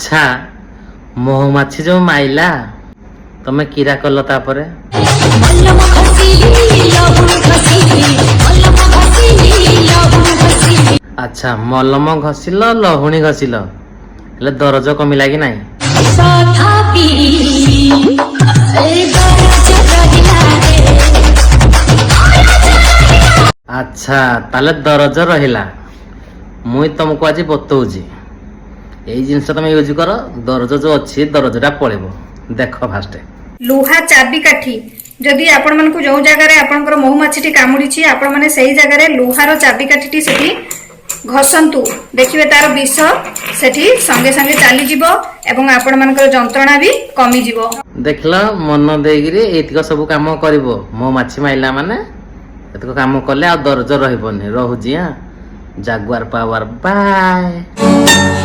ଆଚ୍ଛା ମହୁମାଛି ଯୋଉ ମାଇଲା ତମେ କିରା କଲ ତାପରେ? ଆଚ୍ଛା ମଲମ ଘଷିଲ ଲହୁଣୀ ଘଷିଲ ହେଲେ ଦରଜ କମିଲା କି ନାହିଁ? ଆଚ୍ଛା ତାହେଲେ ଦରଜ ରହିଲା। ମୁଇଁ ତମକୁ ଆଜି ବତଉଛି ଏଇ ଜିନିଷ ତମେ ୟୁଜ କର, ଦରଜ ଯୋଉ ଅଛି ଦରଜଟା ପଳେଇବ। ଦେଖ ଫାଷ୍ଟ ଲୁହା ଚାବିକାଠି ଯଦି ଆପଣମାନଙ୍କୁ ଯୋଉ ଜାଗାରେ ଆପଣଙ୍କର ମହୁମାଛିଟି କାମୁଡ଼ିଛି ଆପଣ ମାନେ ସେଇ ଜାଗାରେ ଲୁହାର ଚାବିକାଠିଟି ସେଠି ଘଷନ୍ତୁ, ଦେଖିବେ ତାର ବିଷ ସେଠି ସଙ୍ଗେ ସଙ୍ଗେ ଚାଲିଯିବ ଏବଂ ଆପଣମାନଙ୍କର ଯନ୍ତ୍ରଣା ବି କମିଯିବ। ଦେଖିଲ ମନ ଦେଇକିରି ଏଇତିକ ସବୁ କାମ କରିବ। ମହୁମାଛି ମାଇଲା ମାନେ ଏତିକ କାମ କଲେ ଆଉ ଦରଜ ରହିବନି। ରହୁଛି ଜାଗୁଆର ପାୱାର ବାଏ।